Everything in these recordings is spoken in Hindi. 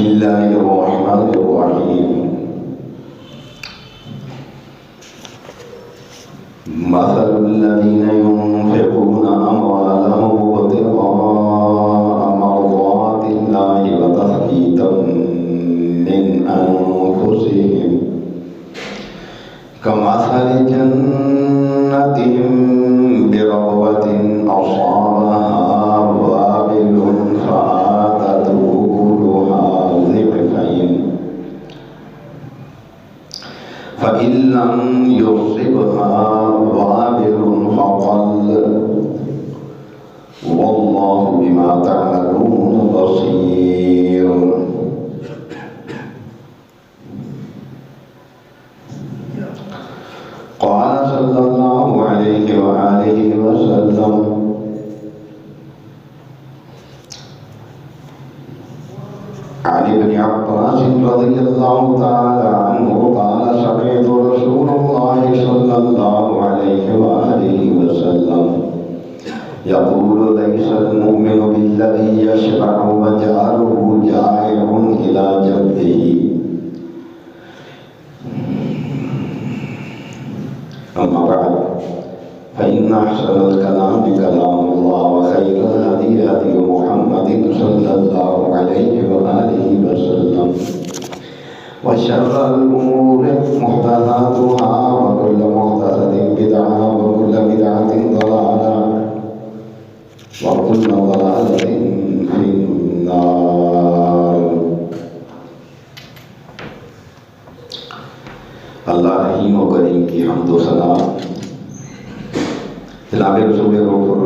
बिस्मिल्लाहिर्रहमानिर्रहीम। मसलुल्लज़ीना युनफ़िक़ूना अम्वालहुम इब्तिग़ाअ मर्ज़ातिल्लाहि व तस्बीतन मिन अनफ़ुसिहिम कमसलि जन्नतिन बिरबवतिन असाबहा वाबिलुन फ़आतत उकुलहा ज़ि'फ़ैन फ़इन लम युसिबहा वाबिलुन फ़क़ल वल्लाहु बिमा तअमलून बसीर। क़ाल सल्लल्लाहु अलैहि व आलिहि वसल्लम अन इब्न अब्बास रज़ियल्लाहु तआला अन्हु क़ाल समिअतु रसूलल्लाहि सल्लल्लाहु अलैहि व आलिहि वसल्लम यक़ूलु लैसल मुमिनु बिल्लज़ी यशबअु व जारुहु जाइउन इला जंबिही। अम्मा बअद फ़इन्न अहसनल कलामि कलामुल्लाह व खैरल हदी हदी मुहम्मदिन सल्लल्लाहु अलैहि व आलिहि वसल्लम व शर्रल उमूरि मुहदसातुहा व कुल्लु मुहदसतिन बिदअह व कुल्लु बिदअतिन दलाला व कुल्लु दलालतिन फिन्नार। अल्लाह रहीम व करीम की हम्द व सना जनाब रसूल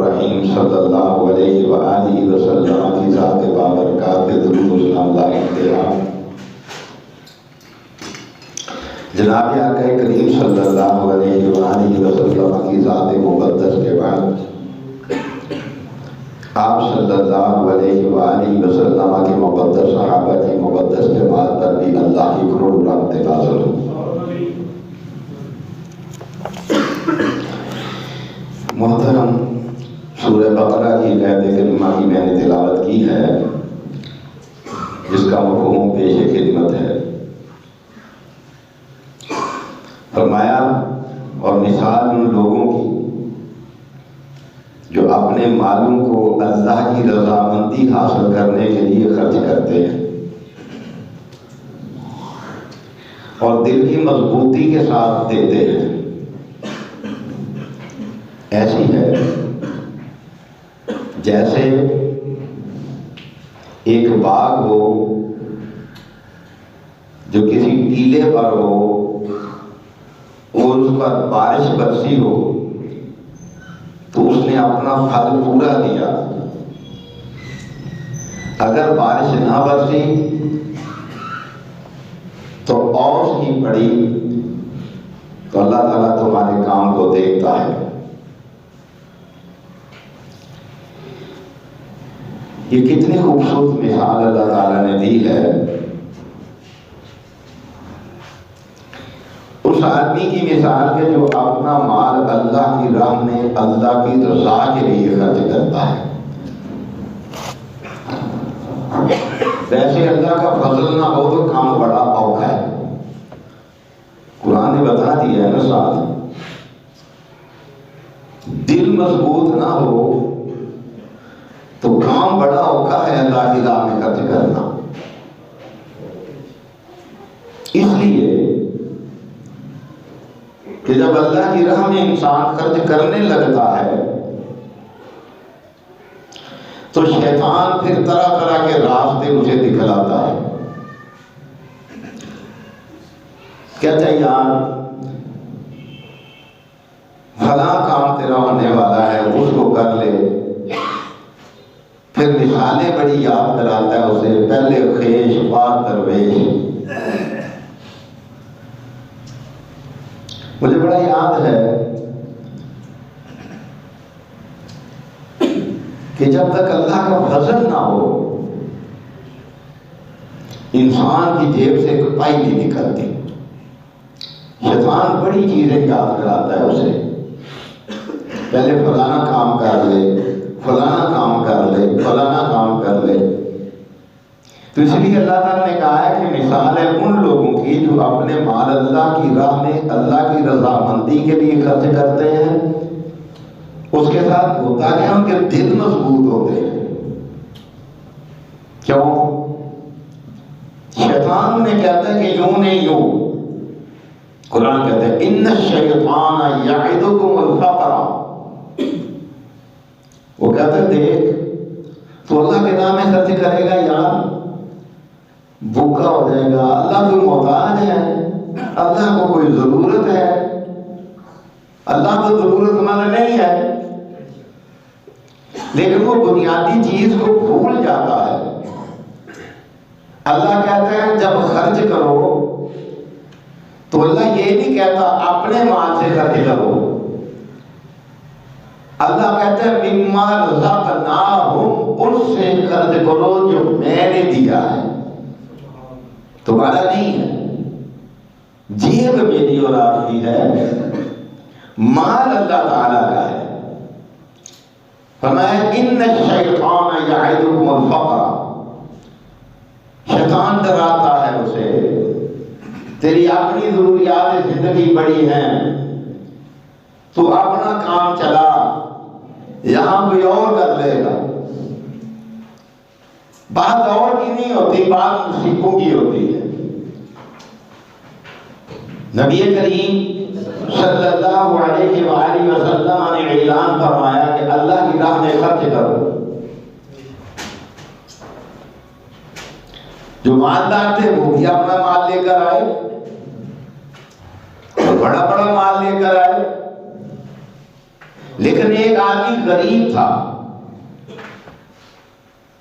रहीम सल्लल्लाहु अलैहि व आलिहि वसल्लम की ज़ात बाबरकत पे दुरूद व सलाम लाइंतहा। जनाब आका करीम सल्लल्लाहु अलैहि व आलिहि वसल्लम की ज़ात मुक़द्दस के बाद आप सल्लल्लाहु अलैहि व आलिहि वसल्लम की मुक़द्दस सहाबा की मुक़द्दस जमात पर भी अल्लाह की करोड़ों रहमतें नाज़िल हों। मोहतरम, सूरह बकरा की आयत करीमा की मैंने तिलावत की है, जिसका मफ़हूम पेश खिदमत है। फरमाया और मिसाल उन लोगों की जो अपने मालों को अल्लाह की रज़ामंदी हासिल करने के लिए खर्च करते हैं और दिल की मजबूती के साथ देते हैं, ऐसी है जैसे एक बाग हो जो किसी टीले पर हो और उस पर बारिश बरसी हो तो उसने अपना फल पूरा दिया। अगर बारिश ना बरसी तो औस ही पड़ी तो अल्लाह ताला तुम्हारे काम को देखता है। ये कितनी खूबसूरत मिसाल अल्लाह ताला ने दी है उस आदमी की मिसाल के जो अपना माल अल्लाह की राह में अल्लाह की रज़ा के लिए खर्च करता है। वैसे अल्लाह का फजल ना हो तो काम बड़ा औखा है। कुरान ने बता दिया है ना, साथ दिल मजबूत ना हो तो काम बड़ा औखा है अल्लाह की राह में खर्च करना। इसलिए कि जब अल्लाह की राह में इंसान खर्च करने लगता है तो शैतान फिर तरह तरह के रास्ते उसे दिखलाता है। कहते हैं यार फला काम तेरा होने वाला है, उसको कर ले। फिर मिसालें बड़ी याद कराता है उसे, पहले खेश बाद दरवेश। मुझे बड़ा याद है कि जब तक अल्लाह का फजल ना हो इंसान की जेब से एक पाई नहीं निकलती। शैतान बड़ी चीजें याद कराता है उसे, पहले फलाना काम कर ले, फलाना काम कर ले, फलाना काम कर ले। तो इसलिए अल्लाह ताला ने कहा है कि मिसाल है उन लोगों की जो अपने माल अल्लाह की राह में अल्लाह की रजामंदी के लिए खर्च करते हैं। उसके साथ होता है उनके दिल मजबूत होते हैं। क्यों? शैतान ने कहता है कि यूं नहीं यूं। कुरान कहता है इन्न शैतान यइदुकुमुल फक़रा। वो कहता है देख तो अल्लाह के नाम में खर्च करेगा यार, भूखा हो जाएगा। अल्लाह कोई मोहताज है? अल्लाह को कोई जरूरत है? अल्लाह तो जरूरतमंद नहीं है। लेकिन वो बुनियादी चीज को भूल जाता है। अल्लाह कहता है जब खर्च करो तो अल्लाह ये नहीं कहता अपने माल से खर्च करो। अल्लाह कहता है मिम्मा रज़क़नाहुम, उससे खर्च करो जो मैंने दिया है, तुम्हारा नहीं है। जेब मेरी और आपकी है, माल अल्लाह ताला का है। फरमाया इन्न शैतान यइदुकुमुल फक़रा। शैतान डराता है उसे, तेरी अपनी जरूरियात जिंदगी बड़ी हैं, तू अपना काम चला, यहां कोई और कर लेगा। बात और की नहीं होती, बात मुसीबों की होती है। नबी करीम सल्लल्लाहु अलैहि वसल्लम ने ऐलान फरमाया कि अल्लाह की राह में खर्च करो। जो मालदार थे वो भी अपना माल लेकर आए, बड़ा बड़ा माल लेकर आए। लेकिन एक आदमी गरीब था,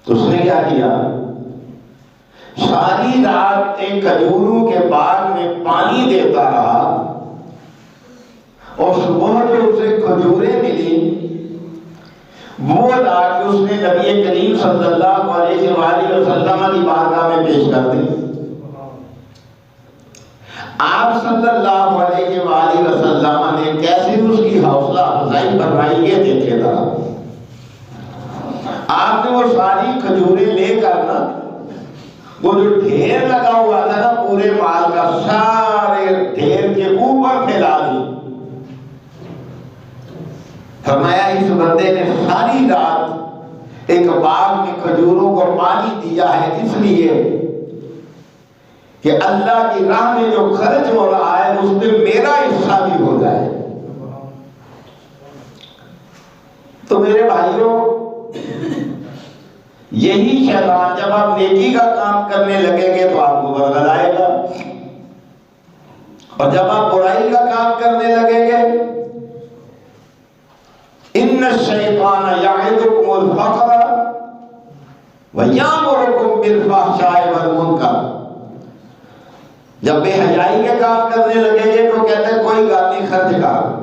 तो उसने क्या किया? सारी रात एक खजूरों के बाग में पानी देता रहा और सुबह जो उसे खजूरें मिली वो लाके उसने नबी करीम सल्लल्लाहु अलैहि वसल्लम की बारगाह में पेश कर दी। आप सल्लल्लाहु अलैहि वसल्लम ने कैसे उसकी हौसला अफजाई फरमाई ये देखे था। आपने वो सारी खजूरें लेकर ना वो जो ढेर लगा हुआ था ना पूरे माल का, सारे ढेर के ऊपर फैला दी। फरमाया इस बंदे ने सारी रात एक बाग में खजूरों को पानी दिया है इसलिए कि अल्लाह की राह में जो खर्च हो रहा है उसमें मेरा हिस्सा भी हो जाए। तो मेरे भाइयों, यही शैतान जब आप नेकी का काम करने लगेंगे तो आपको बरगलाएगा, और जब आप बुराई का काम करने लगेंगे, इन्न शैतान यइदुकुमुल फक़रा व यअमुरुकुम बिल फ़हशाइ वल मुनकर। जब बेहयाई के काम करने लगेंगे तो कहते हैं कोई गल नहीं खर्च कर,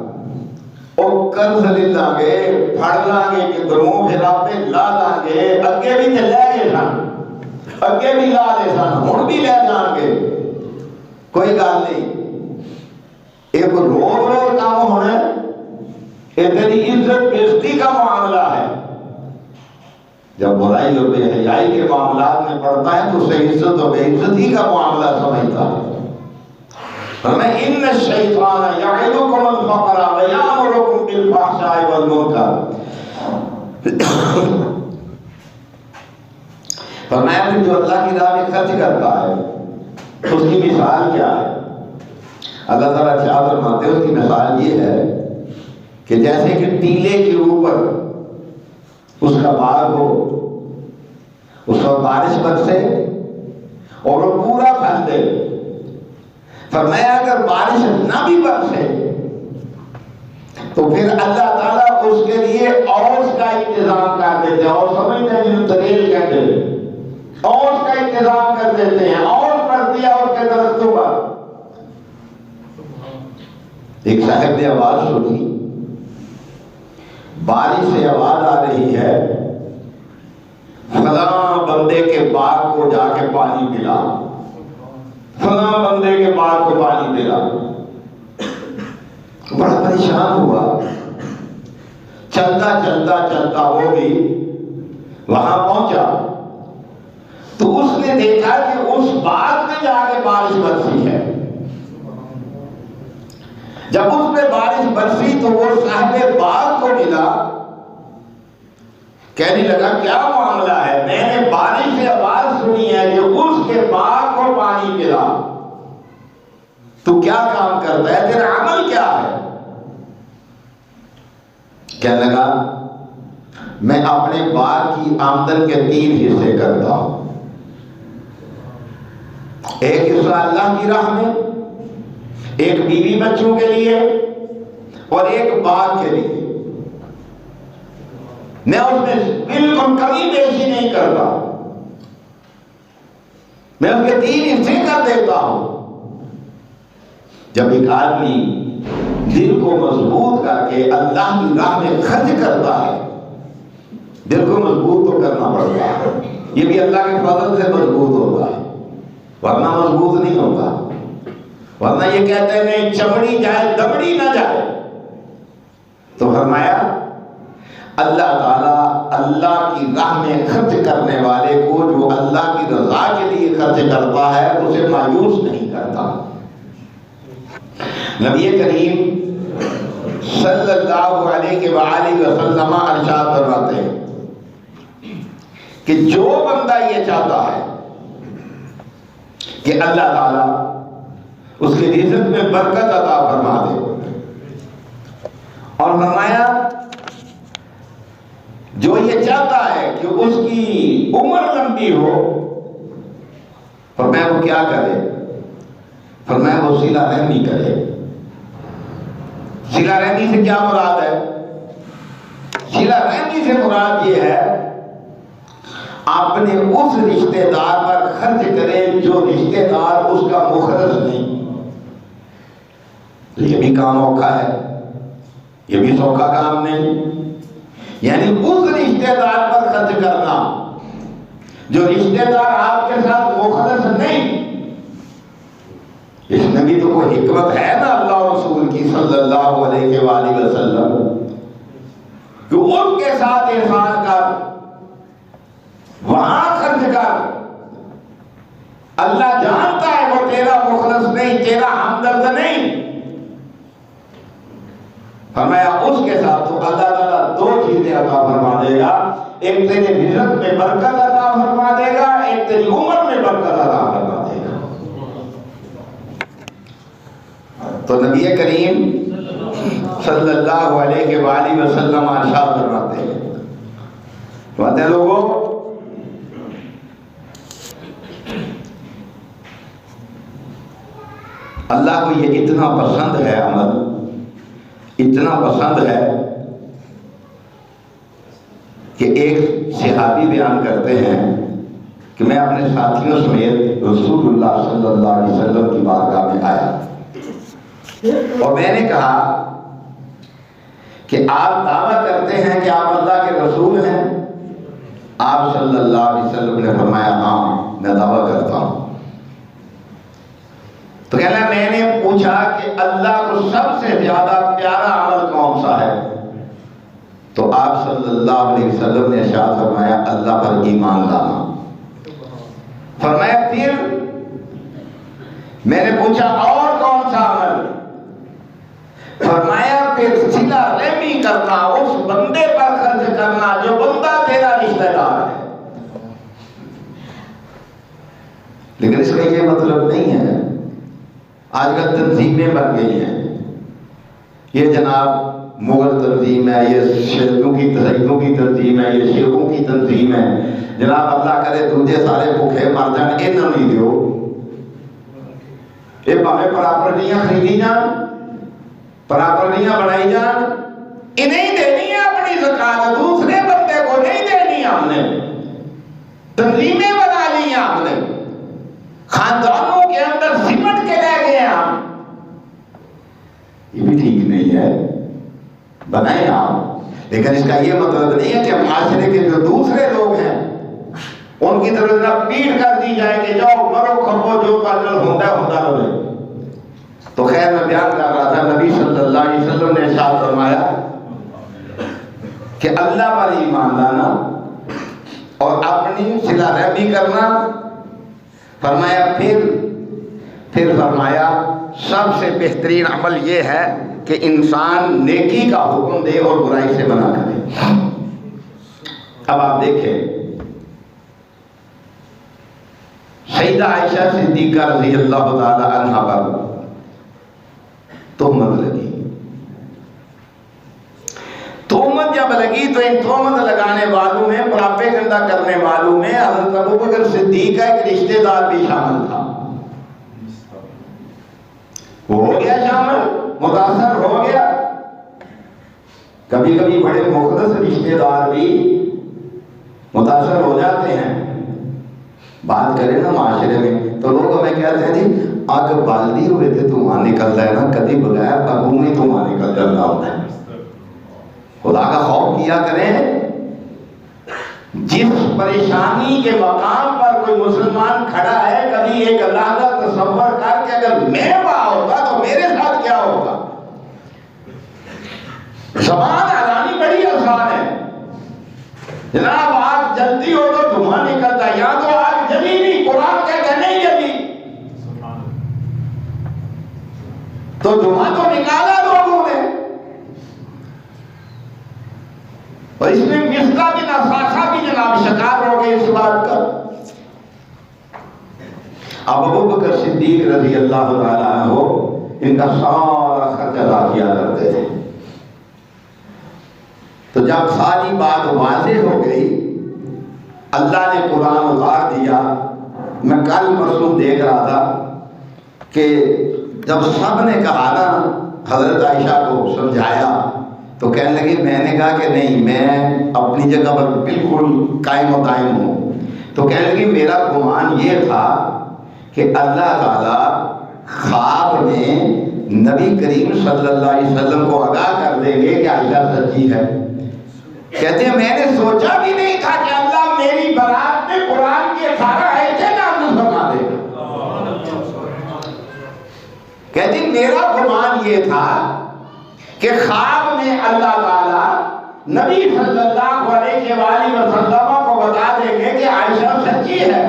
और कर्ज ले लांगे, फड़ लांगे कि घरों फिर आपे ला लांगे। अगे भी तो ले गए सन, अगे भी ला ले सन, हुण भी ले जाएंगे, कोई गल नहीं। एक रोज रोज काम होना है, ये तेरी इज्जत बेइज्जती का मामला है। जब बुराई और बेहयाई के मामलात में पड़ता है तो उसे इज्जत और बेइज्जती का मामला समझता है। इन्न शैतान यइदुकुमुल फक़रा व यअमुरुकुम बिल फ़हशाइ वल मुनकर। फरमाया जो अल्लाह की राह में खर्च करता है तो उसकी मिसाल क्या है? अल्लाह ताला इरशाद फरमाते हैं उसकी मिसाल ये है कि जैसे कि टीले के ऊपर उसका बाग हो, उस पर बारिश बरसे और वो पूरा फल दे। फरमाया अगर बारिश ना भी बरसे तो फिर अल्लाह ताला उसके लिए औस का इंतजाम कर देते हैं। और समझते हैं जिन्हें दरेल कहते हैं, औस का इंतजाम कर देते हैं, और कर दिया उसके दरख्तों पर। एक साहब ने आवाज सुनी, बारिश से आवाज आ रही है, फला बंदे के बाग को जाके पानी पिला, फला बंदे के बाग को पानी पिला। बड़ा परेशान हुआ, चलता चलता चलता वो भी वहां पहुंचा। तो उसने देखा कि उस बाग में जाके बारिश बरसी है। जब उस पे बारिश बरसी तो वो साहब बाग को मिला, कहने लगा क्या मामला है, मैंने बारिश से आवाज सुनी है कि उसके बाग को पानी पिला, तू क्या काम करता है, तेरा अमल क्या है? कहने लगा मैं अपने बाग की आमदन के 3 हिस्से करता हूं, एक हिस्सा अल्लाह की राह में, एक बीवी बच्चों के लिए और एक बाग के लिए। मैं उसमें बिल्कुल कभी बेशी नहीं करता, मैं उसके 3 हिस्से कर देता हूं। जब एक आदमी दिल को मजबूत करके अल्लाह की राह में खर्च करता है, दिल को मजबूत तो करना पड़ता है, ये भी अल्लाह के फजल से मजबूत होता है, वरना मजबूत नहीं होता। वरना ये कहते हैं नहीं चमड़ी जाए दमड़ी ना जाए। तो फरमाया अल्लाह ताला अल्लाह की राह में खर्च करने वाले को, जो अल्लाह की रजा के लिए खर्च करता है, उसे मायूस नहीं करता। नबी करीम सल्लल्लाहु अलैहि वसल्लम इरशाद फरमाते हैं कि जो बंदा ये चाहता है कि अल्लाह ताला उसके रिज़्क़ में बरकत अता फरमा दे, और फरमाया जो ये चाहता है कि उसकी उम्र लंबी हो, फरमाया वो क्या करे? फरमाया वो सिला रहमी करे। सिला रहमी से क्या मुराद है? सिला रहमी से मुराद ये है आपने उस रिश्तेदार पर खर्च करे जो रिश्तेदार उसका मुखरस नहीं। ये भी काम औखा है, ये भी सौखा काम नहीं। यानी उस रिश्तेदार पर खर्च करना जो रिश्तेदार आपके साथ मुखलस नहीं। इसमें भी तो कोई हिकमत है ना अल्लाह रसूल की सल्लल्लाहु अलैहि वसल्लम, कि उनके साथ एहसान कर, वहां खर्च कर। अल्लाह जानता है वो तेरा मुखलस नहीं, तेरा हमदर्द नहीं। फरमाया उसके साथ तो अल्लाह ताला 2 चीजें अता फरमा देगा, एक तेरे रिज़्क़ में बरकत अता फरमा देगा, एक तेरी उम्र में बरकत अता फरमा देगा। तो नबी करीम सल्लल्लाहु अलैहि वसल्लम इरशाद फरमाते हैं, लोगों अल्लाह को ये इतना पसंद है, अमल इतना पसंद है कि एक सहाबी बयान करते हैं कि मैं अपने साथियों समेत रसूलुल्लाह सल्लल्लाहु अलैहि वसल्लम की बारगाह में आया और मैंने कहा कि आप दावा करते हैं कि आप अल्लाह के रसूल हैं? आप सल्लल्लाहु अलैहि वसल्लम ने फरमाया हाँ मैं दावा करता हूं। तो कहना मैंने पूछा कि अल्लाह को सबसे ज्यादा प्यारा अमल कौन सा है? तो आप सल्लल्लाहु अलैहि वसल्लम ने इरशाद फरमाया अल्लाह पर ईमान लाना। फरमाया फिर मैंने पूछा और कौन सा अमल? फरमाया फिर सिला रहमी करना, उस बंदे पर खर्च करना जो बंदा तेरा रिश्तेदार है। लेकिन इसका ये मतलब नहीं है आजकल तंजीमें बन गई हैं, ये जनाब मुगल तंजीम है, ये शेखों की तंजीम है, ये शेखों की तंजीम है। जनाब अल्लाह करे दूजे सारे भूखे मर जान, इन्हों नहीं दो, ये भावे प्रॉपर्टियां खरीदी जान, प्रॉपर्टियां बनाई जान, इन्हें देनी है अपनी ज़कात, दूसरे बंदे को नहीं देनी। हमने तंजीमें बना ली हमने, खानदानों के अंदर सिमट के ले गए हम। ये भी ठीक नहीं है, बनाए आप, लेकिन इसका ये मतलब नहीं है कि माशरे के जो दूसरे लोग हैं उनकी तरफ ना पीठ कर दी जाए कि जाओ मरो खपो जो काजल होता रहे। तो खैर मैं बयान कर रहा था, नबी सल्लल्लाहु अलैहि वसल्लम ने इरशाद फरमाया कि अल्लाह पर ईमान लाना और अपनी सिला रहमी करना। फरमाया फिर फरमाया सबसे बेहतरीन अमल ये है कि इंसान नेकी का हुक्म दे और बुराई से मना करे। अब आप देखें, सैयदा आयशा सिद्दीका रज़ी अल्लाह ताला अन्हा पर तोहमत लगी। तोहमत जब लगी तो इन तोहमत लगाने वालों में, प्रोपेगेंडा करने वालों में हज़रत अबू बकर सिद्दीक का एक रिश्तेदार भी शामिल था। वो हो गया शामिल, मुतासर हो गया। कभी कभी बड़े मुक़द्दस रिश्तेदार भी मुतासर हो जाते हैं। बात करें ना माशरे में तो लोग हमें कहते हैं जी आग बाल्दी हुए थे धुआं निकलता है ना, कभी बगैर अबू में धुआं निकल जाता होता है। खुदा का खौफ किया करें। जिस परेशानी के मकाम पर कोई मुसलमान खड़ा है, कभी एक अल्लाह का तसव्वुर करके अगर मैं वहां होगा तो मेरे साथ क्या होगा। ज़बान हलानी बड़ी आसान है जनाब, आग जलती हो तो धुआं निकलता है, यहां तो आग जली नहीं, कुरान कहता नहीं जली, तो धुआं तो निकाला लोगों ने। और इसमें मिस्का बिन असासा भी जनाब शिकार हो गए इस बात का। अब अबू बकर सिद्दीक रज़ी अल्लाह ताला अन्हु इनका सारा खर्चा अदा किया करते थे। तो जब सारी बात वाज़ेह हो गई, अल्लाह ने कुरान उतार दिया। मैं कल परसों देख रहा था कि जब सब ने कहा ना, हजरत आयशा को समझाया तो कहने लगी, मैंने कहा कि नहीं, मैं अपनी जगह पर बिल्कुल कायम व दायम हूँ। तो कहने लगी मेरा गुमान ये था कि अल्लाह ताला ख्वाब में नबी करीम सल्लल्लाहु अलैहि वसल्लम को आगाह कर देंगे कि आयशा सच्ची है। कहते हैं मैंने सोचा भी नहीं था कि अल्लाह मेरी बारात में कुरान की 18 आयतें नाज़िल फरमा देगा। कहती मेरा गुमान ये था कि ख्वाब में अल्लाह ताला नबी सल्लल्लाहु अलैहि वसल्लम को बता देंगे कि आयशा सच्ची है,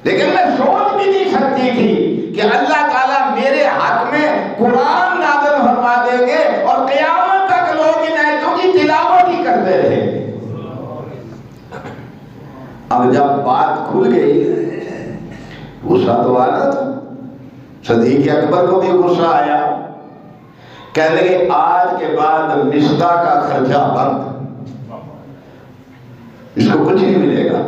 लेकिन मैं सोच भी नहीं सकती थी कि अल्लाह ताला मेरे हक में कुरान नाज़िल फरमा देंगे और क़यामत तक लोग इन आयतों की तिलावत ही करते रहे। अब जब बात खुल गई, गुस्सा तो आ रहा था, सदीक़ अकबर को भी गुस्सा आया। कहने लगे आज के बाद मिस्ता का खर्चा बंद, इसको कुछ नहीं मिलेगा।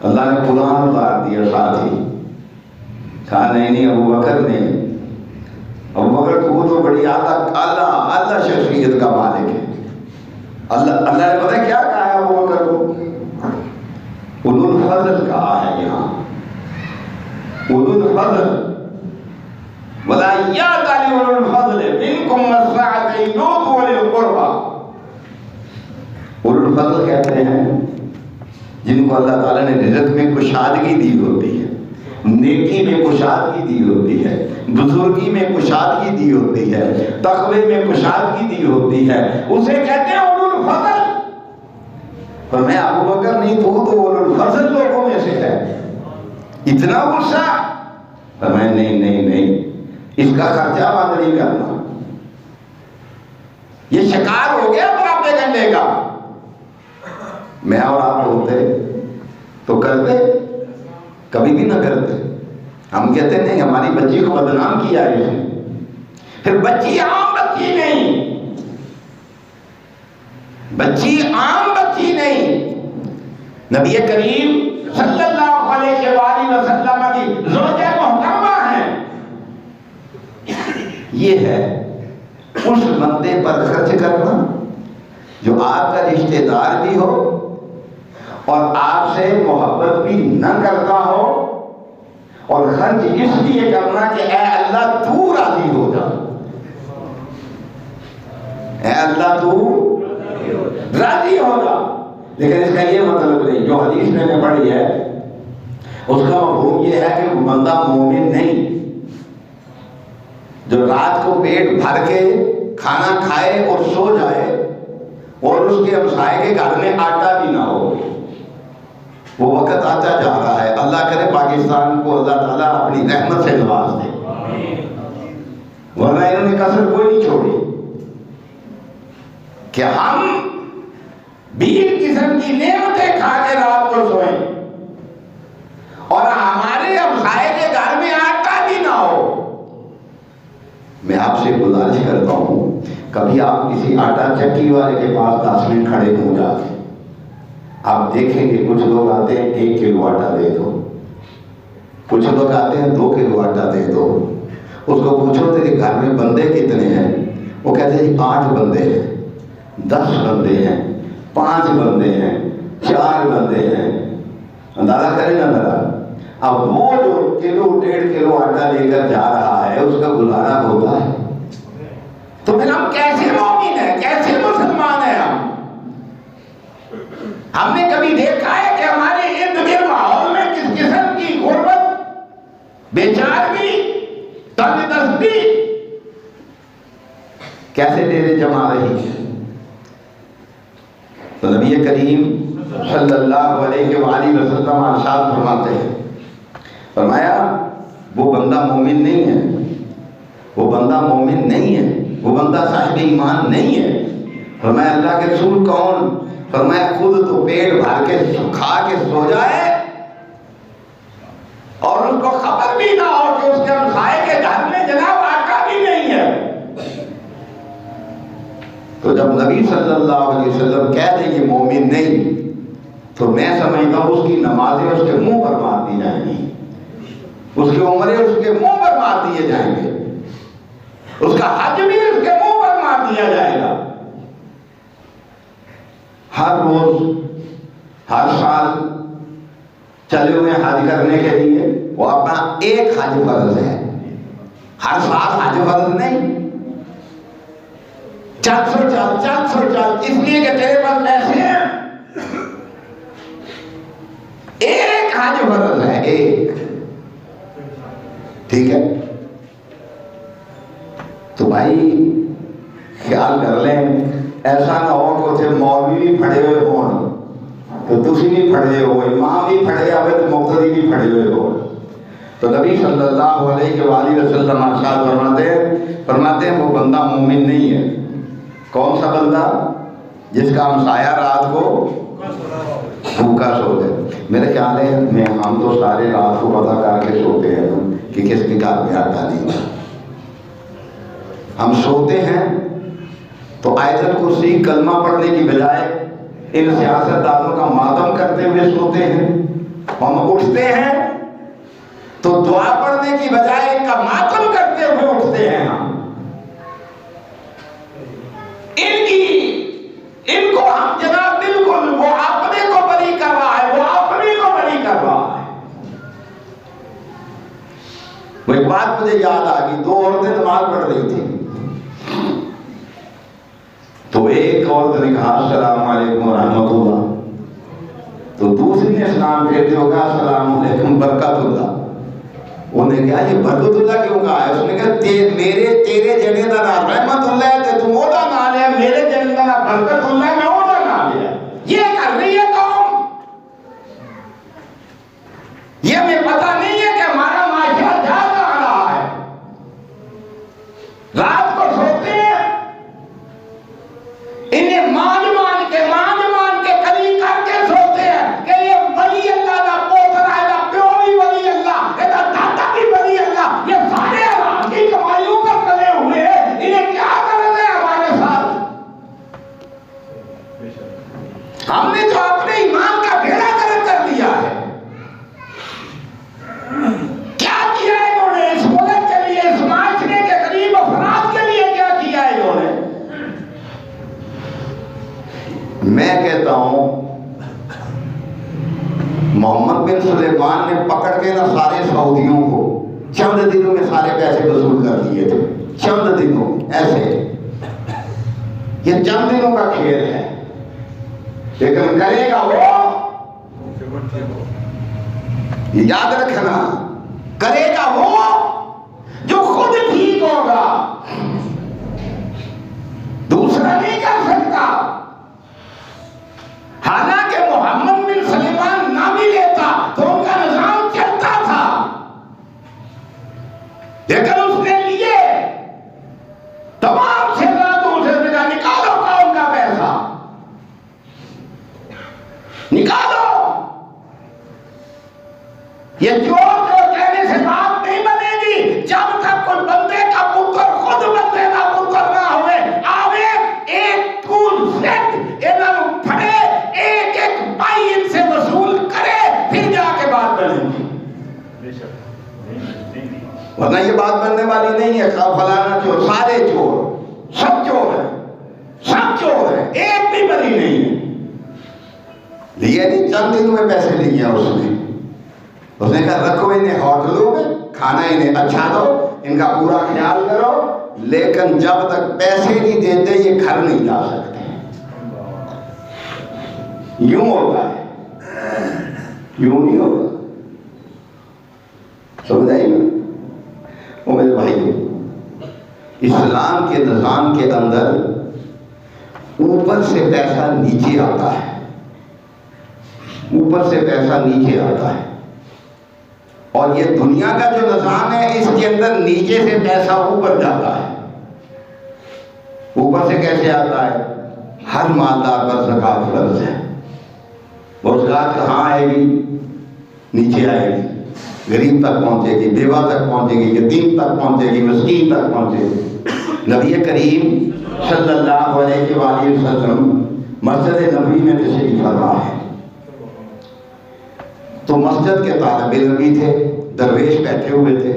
अल्लाह ने कुरान उतार दिया साथ ही। कहा नहीं अबू बकर ने, अबू बकर तो बड़ी आला शख्सियत का मालिक है। अल्लाह ने पता क्या कहा है अबू बकर को? उलुल फज़ल कहा है यहाँ, उलुल फज़ल वला याताली उलुल फज़ल मिनकुम मस्साअति यूतू उलिल कुर्बा। उलुल फज़ल कहते हैं जिनको अल्लाह ताला ने रिज़्क़ में कुशादगी दी होती है, नेकी में कुशादगी दी होती है, बुजुर्गी में कुशादगी दी होती है, तक़वे में कुशादगी दी होती है, उसे कहते हैं उलुल फज़ल। पर मैं अबू बकर नहीं, तो उलुल फज़ल लोगों में से है। इतना गुस्सा? पर मैं नहीं, इसका खर्चा बंद नहीं करना। ये शिकार हो गया प्रोपेगेंडे का। मैं और आप होते तो करते? कभी भी ना करते। हम कहते नहीं हमारी बच्ची को बदनाम किया है इसने। फिर बच्ची आम बच्ची नहीं, बच्ची आम बच्ची नहीं, नबी करीम सल्लल्लाहु अलैहि वसल्लम की ज़ौजा मोहतरमा है। ये है उस बंदे पर खर्च करना जो आपका रिश्तेदार भी हो और आपसे मोहब्बत भी न करता हो, और खर्च इसलिए करना कि ऐ अल्लाह तू राजी हो जा, ऐ अल्लाह तू राजी हो जा। लेकिन इसका ये मतलब नहीं, जो हदीस मैंने पढ़ी है उसका मफ़हूम ये है कि बंदा मोमिन नहीं, जो रात को पेट भर के खाना खाए और सो जाए और उसके हमसाए के घर में आटा भी ना हो। वो वक्त आता जा रहा है, अल्लाह करे पाकिस्तान को अल्लाह ताला अपनी रहमत से नवाज दे, वरना इन्होंने कसर कोई नहीं छोड़ी कि हम 20 किस्म की नेमतें खा के रात को सोएं और हमारे हमसाए के घर में आटा भी ना हो। मैं आपसे गुजारिश करता हूं, कभी आप किसी आटा चक्की वाले के पास 10 मिनट खड़े हो जाते, आप देखेंगे कुछ लोग आते हैं 1 किलो आटा दे दो, कुछ लोग आते हैं 2 किलो आटा दे दो। उसको पूछो तेरे घर में बंदे कितने हैं, वो कहते हैं 8 बंदे हैं, 10 बंदे हैं, 5 बंदे हैं, 4 बंदे हैं। अंदाजा करें ना जरा। अब वो जो किलो 1.5 किलो आटा लेकर जा रहा है उसका गुजारा होता है? तो फिर हम कैसे मोमिन है, कैसे मुसलमान है? हमने कभी देखा है कि हमारे इर्द गिर्द माहौल में किस किस्म की गुर्बत, बेचारगी, तंगदस्ती कैसे डेरे जमा रही है? तो नबी करीम सल्लल्लाहु अलैहि वसल्लम इरशाद फरमाते हैं, फरमाया वो बंदा मोमिन नहीं है, वो बंदा मोमिन नहीं है, वो बंदा साहिब ईमान नहीं है। फरमाया अल्लाह के रसूल कौन? फरमाया खुद तो पेट भर के खा के सो जाए और उसको खबर भी ना हो कि उसके हमसाए के घर में जनाब आटा भी नहीं है। तो जब नबी सल्लल्लाहु अलैहि वसल्लम कह दें ये मोमिन नहीं, तो मैं समझता हूं उसकी नमाजें उसके मुंह पर मार दी जाएंगी, उसकी उम्रें उसके मुंह पर मार दिए जाएंगे, उसका हज भी उसके मुंह पर मार दिया जाएगा। हर रोज हर साल चले हुए हज करने के लिए वो अपना एक हज फर्ज है, हर साल हज फर्ज नहीं। 400 इसलिए कि तेरे पास पैसे हैं, एक हज फर्ज है, एक। ठीक है, तो भाई ख्याल कर लें, ऐसा ना हो कि उसे मौलवी भी फड़े हुए हो तो तुसी भी फड़े हो, इमाम भी फड़े हुए तो मुक्तदी भी फड़े हुए हो। तो नबी सल्लल्लाहु अलैहि वसल्लम इरशाद फरमाते हैं वो बंदा मोमिन नहीं है। कौन सा बंदा? जिसका हमसाया रात को भूखा सो जाए। मेरे ख्याल है हम तो सारे रात को पता करके सोते हैं कि किसके घर में आटा नहीं। हम सोते हैं तो आयतल कुर्सी कलमा पढ़ने की बजाय इन सियासतदानों का मातम करते हुए सोते हैं। हम उठते हैं तो दुआ पढ़ने की बजाय इनका मातम करते हुए उठते हैं। हम इनको हम जनाब बिल्कुल वो अपने को बरी कर रहा है, वो अपने को बरी कर रहा है। वो एक बात मुझे याद आ गई, 2 औरतें नमाज पढ़ रही थी, तो एक औरत ने कहा अस्सलाम वालेकुम रहमतुल्लाह, तो दूसरी ने सलाम फेरते हुए कहा अस्सलाम वालेकुम बरकतुल्लाह। उन्हें कहा ये बरकतुल्लाह क्यों कहा है? उसने कहा तेरे जने का नाम रहमतुल्लाह है ते तू ओदा नाम लिया, मेरे जने का नाम बरकतुल्लाह मैं ओदा नाम लिया। ये कर रही है कौम? ये हमें पता नहीं है कि हमारा माशरा जा रहा है। रात को सोते हैं, इन्हें मान के कली करके सोते हैं कि ये वली अल्लाह का पोतरा है, प्यो भी वली अल्लाह, इसका दादा भी वली अल्लाह। ये सारे हराम की कमाइयों पर कले हुए हैं, इन्हें क्या करना है हमारे साथ? हमने तो अपने ईमान का बेड़ा गर्क कर दिया है। क्या किया इन्होंने इस मुल्क के लिए, इस माशरे के गरीब अफराद के लिए क्या किया इन्होंने? मैं कहता हूं मोहम्मद बिन सुलेमान ने पकड़ के ना सारे सऊदियों को चंद दिनों में सारे पैसे वसूल कर दिए थे। चंद दिनों ऐसे, ये चंद दिनों का खेल है, लेकिन करेगा वो, याद रखना, करेगा वो जो खुद ठीक होगा, दूसरा नहीं कर सकता। ये जोर जोर कहने से बात नहीं बनेगी जब तक कोई बंदे का पुत्र खुद बंदे का पुत्र ना हुए आवे एक टूल सेट इन्हों फड़े एक एक पाई इनसे वसूल करे फिर जाके बात बनेगी, वरना ये बात बनने वाली नहीं है। फलाना चोर, सारे चोर, सब चोर है, सब चोर है, एक भी बरी नहीं है। लिए नहीं, चंद दिन में पैसे लिए उसने कहा रखो इन्हें होटलों में, खाना इन्हें अच्छा दो, इनका पूरा ख्याल करो, लेकिन जब तक पैसे नहीं देते ये घर नहीं जा सकते। यूं होता है, यूं नहीं होता, समझाइए ना। वो मेरे भाई, इस्लाम के निज़ाम के अंदर ऊपर से पैसा नीचे आता है, ऊपर से पैसा नीचे आता है, और ये दुनिया का जो निज़ाम है इसके अंदर नीचे से पैसा ऊपर जाता है। ऊपर से कैसे आता है? हर मालदार पर ज़कात फर्ज है। वो ज़कात कहाँ आएगी? नीचे आएगी, गरीब तक पहुंचेगी, बेवा तक पहुंचेगी, यतीम तक पहुंचेगी, मिस्कीन तक पहुंचेगी। नबी करीम सल्लल्लाहु अलैहि वसल्लम मस्जिद नबवी में तशरीफ फरमा है, तो मस्जिद के तालिब इल्म भी थे, दरवेश बैठे हुए थे।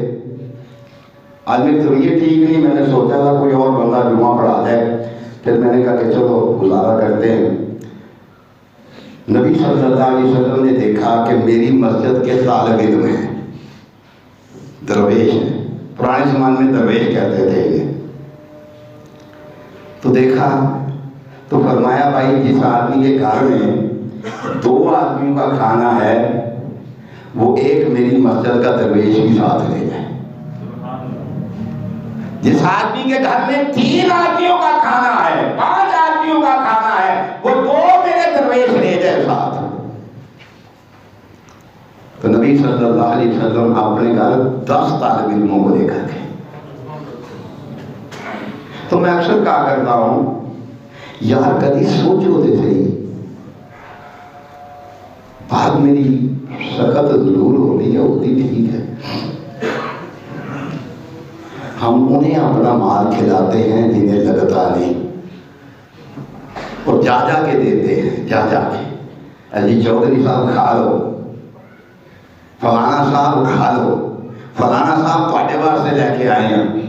आज मेरी तबीयत ठीक नहीं, मैंने सोचा था कोई और बंदा जुमा पढ़ा जाए, फिर मैंने कहा कि चलो गुजारा करते हैं। नबी सल्लल्लाहु अलैहि वसल्लम ने देखा कि मेरी मस्जिद के तालिब इल्म है, दरवेश है, पुराने ज़माने में दरवेश कहते थे इन्हें। तो देखा तो फरमाया भाई जिस आदमी के घर में 2 आदमियों का खाना है वो एक मेरी मस्जिद का दरवेश भी साथ ले जाए। जिस आदमी के घर में 3 आदमियों का खाना है, 5 आदमियों का खाना है, वो 2 मेरे दरवेश ले जाए साथ। तो नबी सल्लल्लाहु अलैहि वसल्लम अपने घर 10 तालिब इल्मों को लेकर गए। तो मैं अक्सर कहा करता हूं यार कभी सोचो तो सही, बात मेरी सख्त जरूर होती है, होती ठीक है। हम उन्हें अपना माल खिलाते हैं जिन्हें लगता नहीं, और जा जा के देते हैं, जा जा के अजी चौधरी साहब खा लो, फलाना साहब खा लो, फलाना साहब ਤੁਹਾਡੇ वास्ते लेके आए हैं।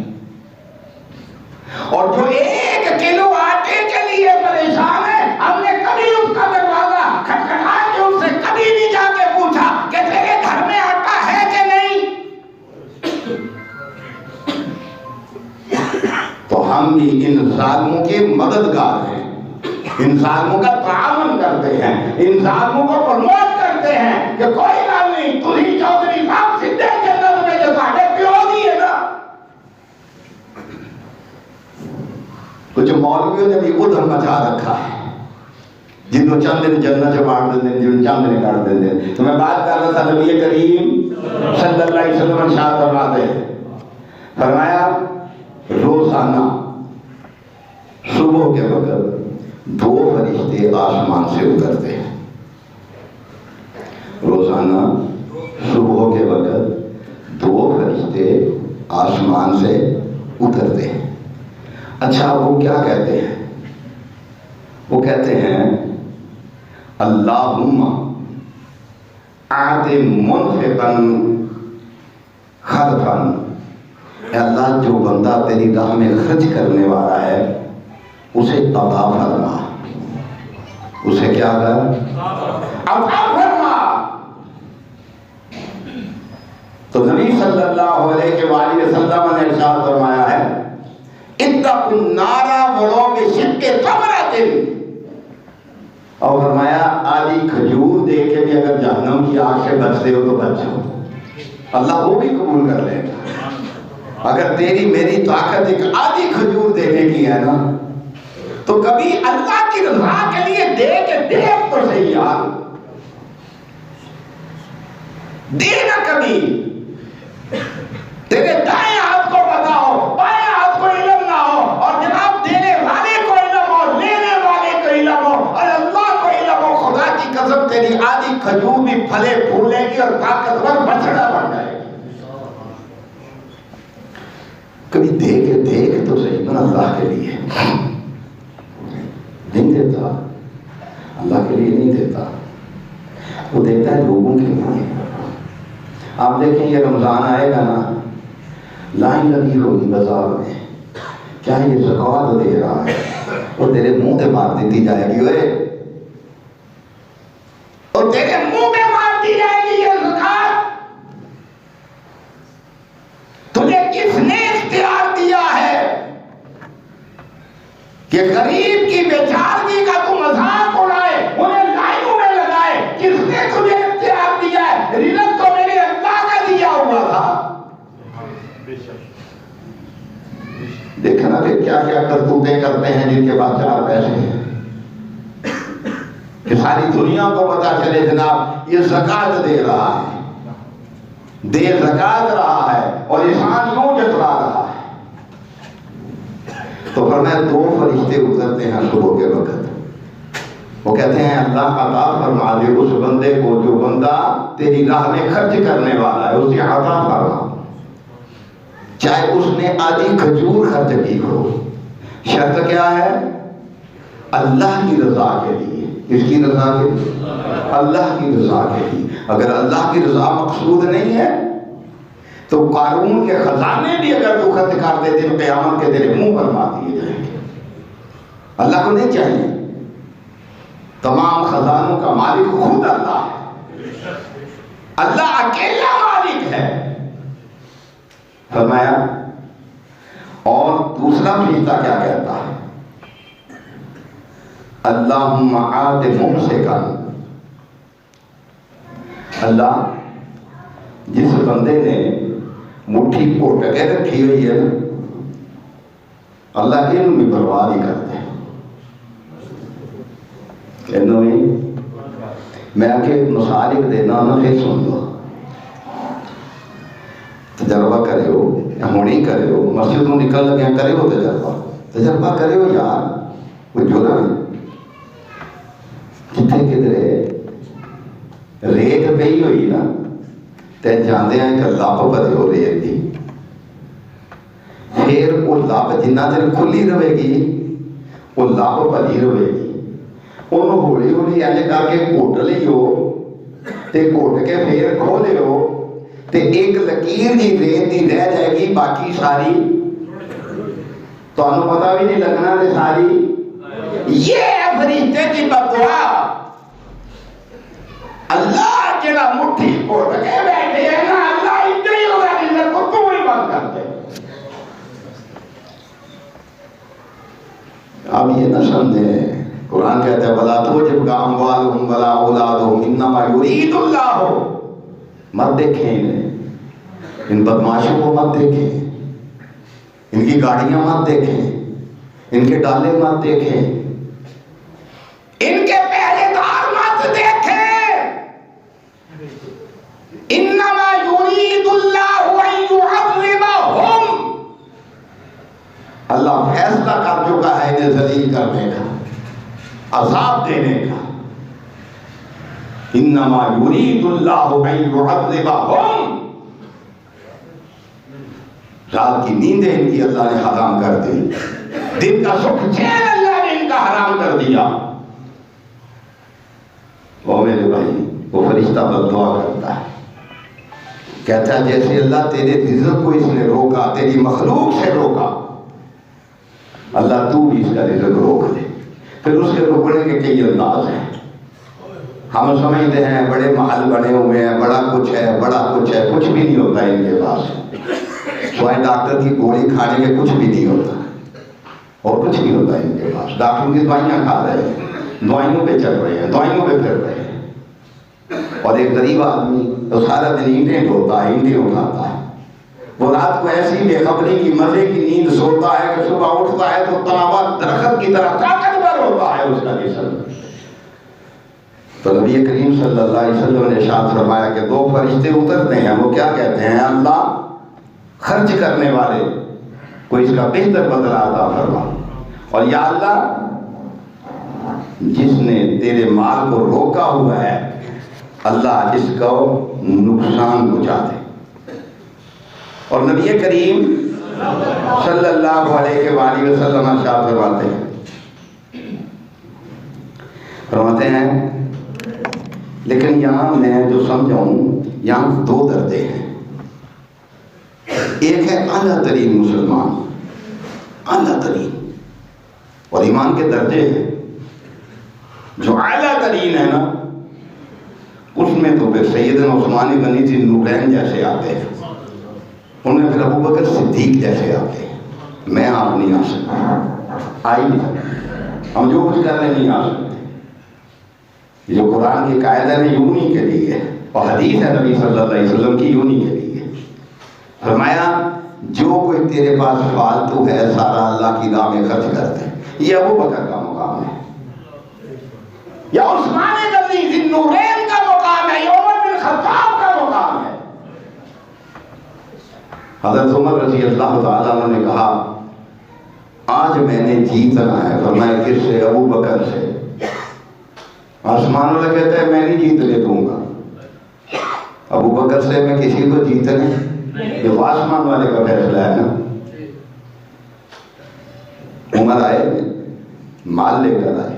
और जो 1 किलो आटे के लिए परेशान है, हमने कभी उसका दरवाजा खटखटा के उससे कभी नहीं जाके पूछा कि तेरे घर में आटा है कि नहीं। तो हम भी इन जालिमों के मददगार हैं, इन जालिमों का तावन करते हैं, इन जालिमों को प्रमोट करते हैं कि कोई बात नहीं, तुझी चौधरी साहब सीधे जन्नत में जो साढ़े प्यो दी है ना। कुछ मौलवियों ने भी उधम मचा रखा है, जिन्हों चंद दिन जन्नत से बांट देते, जिन चंद दिन काट देते। तो मैं बात कर रहा था नबी करीम सल्लल्लाहु अलैहि वसल्लम इरशाद फरमाते हैं, फरमाया रोजाना सुबह के वक्त 2 फरिश्ते आसमान से उतरते हैं। रोजाना सुबह के वक्त 2 फरिश्ते आसमान से उतरते हैं। अच्छा वो क्या कहते हैं? वो कहते हैं अल्लाहुम्मा आते मुनफिकन खलफन, अल्लाह जो बंदा तेरी राह में खर्च करने वाला है उसे अता फरमा, उसे क्या कर अता फरमा। तो नबी सल्लल्लाहु अलैहि वसल्लम ने इरशाद फरमाया है इत्तकुन नारा वलो बिशिक्के तमरतिन, और फरमाया आधी खजूर दे के भी अगर जहन्नम की आग से बचते हो तो बच जाओ, अल्लाह वो भी कबूल कर लेगा। अगर तेरी मेरी ताकत एक आधी खजूर देने की है ना, तो कभी अल्लाह की रज़ा के लिए दे के देख तो सही यार, देना कभी। तेरे दाएं हाथ को पता हो, बाएं हाथ को इल्म ना हो, और जनाब देने वाले को इल्म हो, लेने वाले को इल्म हो, और अल्लाह को इल्म हो, खुदा की कसम तेरी आधी खजूर भी फले फूलेगी और ताकतवर बच कभी देख तो सही ना अल्लाह के लिए। नहीं देता, अल्लाह के लिए नहीं देता, वो देता है लोगों के लिए। आप देखें ये रमज़ान आएगा ना, लाइन लगी होगी बाजार में, क्या ये ज़कात दे रहा है, और तेरे मुंह पे मार देती जाएगी, ओए, और तेरे मुंह पे मार दी जाएगी ये ज़कात। तुझे किसने इख्तियार दिया है कि गरीब की बेचारगी का तू मजाक उड़ाए, उन्हें लाइनों में लगाए? किसने तुझे इख्तियार दिया है? रिज़्क़ तो मेरे अल्लाह का दिया हुआ था। देखना फिर क्या क्या करतूतें करते हैं जिनके पास चार पैसे हैं, कि सारी दुनिया को पता चले जनाब ये ज़कात दे रहा है, दे ज़कात रहा है, और इंसान यूं जतरा रहा है। तो फरमाया दो फरिश्ते उतरते हैं सुबह के वक्त, वो कहते हैं अल्लाह अता फरमा दे उस बंदे को जो बंदा तेरी राह में खर्च करने वाला है, उसे अता फरमा, चाहे उसने आधी खजूर खर्च की हो। शर्त क्या है? अल्लाह की रजा के लिए। किसकी रजा के लिए? अल्लाह की रजा के लिए। अगर अल्लाह की रजा मकसूद नहीं है तो कानून के खजाने भी अगर तू खर्च कर दे तो क़यामत के तेरे मुंह पर मार दिए जाएंगे। अल्लाह को नहीं चाहिए, तमाम खजानों का मालिक खुद अल्लाह है, अल्लाह अकेला मालिक है। फरमाया, और दूसरा फरिश्ता क्या कहता है? अल्लाहुम्मा आते मुमसिकन, अल्लाह जिस बंदे ने मुट्ठी घोट के रखी हुई है ना, अल्लाह इन्हों भी बर्बाद ही करते हैं। इन्हों ही मैं आके मिसाल एक देना ना, फिर सुन लो, तजर्बा करो, होनी करो, मस्जिद में निकल लगे करो तजर्बा करो यार, कोई जोड़ा नहीं। जिथे किधरे रेत पई हुई ना, ते जाते हैं एक लप भरो रेत की, फिर वो लप जिन्ना चर खुली रहेगी वो लप भरी रहेगी, उन्होंने हौली हौली इंज करके घुट लियो, ते घुट के फिर खोलियो, ते एक लकीर जी रेत की रह जाएगी, बाकी सारी तुहानू पता भी नहीं लगना कि सारी। ये है फरिश्ते की बददुआ। अल्लाह जेड़ा मुट्ठी घुट के बैठे है ना, अल्लाह इतना ही होगा जिसने को तू ही बंद कर दे। अब ये न समझे, कुरान कहता है वला तुजिबका अम्वालुहुम वला औलादुहुम इन्नमा युरीदुल्लाह, मत देखें इन्हें, इन बदमाशों को मत देखें, इनकी गाड़ियां मत देखें, इनके डाले मत देखें, इनके पहरेदार मत देखें। इन्नमा युरीदुल्लाहु अन युअज़्ज़िबहुम, अल्लाह फैसला कर चुका है इन्हें जलील करने का, अजाब देने का। इन्नमा युरीदुल्लाहु अन युअज़्ज़िबहुम, रात की नींदें इनकी अल्लाह ने हराम कर दी, दिन का सुख चैन अल्लाह ने इनका हराम कर दिया। वो मेरे भाई, वो फरिश्ता बददुआ करता है, कहता है जैसे अल्लाह तेरे रिज़्क़ को इसने रोका, तेरी मखलूक से रोका, अल्लाह तू भी इसका रिज़्क़ रोक ले। फिर उसके रोकने के कई अंदाज हैं। हम समझते हैं बड़े महल बने हुए हैं, बड़ा कुछ है, बड़ा कुछ है, कुछ भी नहीं होता इनके पास। स्वाय डॉक्टर की गोली खाने के कुछ भी नहीं होता, और कुछ नहीं होता इनके पास। डॉक्टर की दवाइयाँ खा रहे हैं, दवाइयों पे चल रहे हैं, दवाइयों पे फिर रहे हैं। और एक गरीब आदमी तो सारा दिन ईंटें ढोता है, ईंटें उठाता है, वो रात को ऐसी बेखबरी की मजे की नींद सोता है कि सुबह उठता है तो तनावा दरख्त की तरह ताकतवर होता है उसका जिस्म। तो नबी करीम सल्लल्लाहु अलैहि वसल्लम ने इरशाद फरमाया कि दो फरिश्ते उतरते हैं, वो क्या कहते हैं? अल्लाह खर्च करने वाले को इसका बेहतर बदला अता फरमा, और या अल्लाह जिसने तेरे माल को रोका हुआ है, अल्लाह इसको नुकसान पहुंचा दे। और नबी करीम सल्लल्लाहु अलैहि वसल्लम इरशाद फरमाते हैं। लेकिन यहाँ मैं जो समझाऊँ, यहाँ दो दर्जे हैं। एक है आला तरीन मुसलमान, आला तरीन, और ईमान के दर्जे हैं। जो आला तरीन है ना, उसमें तो फिर सैयदना उस्मान गनी जी नूरैन जैसे आते हैं, उनमें फिर अबू बकर सिद्दीक जैसे आते हैं। मैं आप नहीं आ सकता, आ ही नहीं सकता, हम जो कुछ कर रहे नहीं आ सकते। जो कुरान की कायदा है यूनी के लिए, और हदीस है नबी सल्लल्लाहु अलैहि वसल्लम की यूनी के लिए। फरमाया जो कोई तेरे पास फालतू है सारा अल्लाह की राह में खर्च कर दे। ये अबू बकर का मुकाम है, या उस्मान गनी ज़िन्नूरैन का मुकाम है, या उमर बिन खत्ताब का मुकाम है। हज़रत उमर रज़ी अल्लाह तआला अन्हु ने कहा आज मैंने जीतना है। फरमाया किससे? अबू बकर से। आसमान वाला कहता है मैं नहीं जीतने दूंगा, अबू बकर से मैं किसी को जीतने, ये आसमान वाले का फैसला है ना। उमर आए, माल लेकर आए।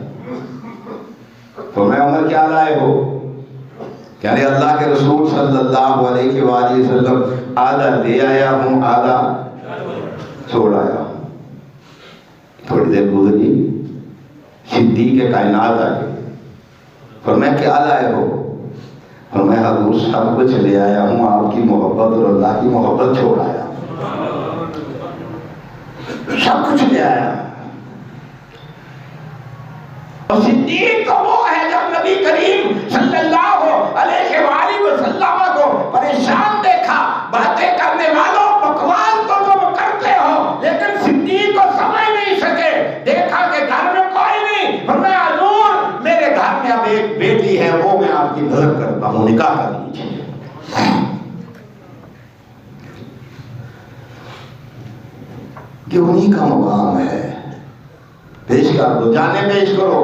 तो मैं उमर क्या लाए हो? कह रहे अल्लाह के रसूल सल्लल्लाहु अलैहि वसल्लम आधा ले आया हूँ, आधा छोड़ आया हूँ। थोड़ी देर गुजरी, सिद्दीक़ के कायनात आए। और मैं क्या लाए हो? और मैं हजूर सब कुछ ले आया हूँ, आपकी मोहब्बत और अल्लाह की मोहब्बत छोड़ आया, सब कुछ ले आया। और सिद्दीक़ तो वो है जब नबी करीम सल्लल्लाहु अलैहि वसल्लम को परेशान देखा, बातें करने वालों बकवास तो तुम करते हो, लेकिन सिद्दीक़ को समझ नहीं सके। देखा कि घर में कोई नहीं, फरमाया हुजूर मेरे घर में अब एक बेटी है, वो मैं आपकी नजर करता हूँ, निकाह कर लीजिए। ये उन्हीं का मुकाम है, पेश कर दो, जाने पेश करो।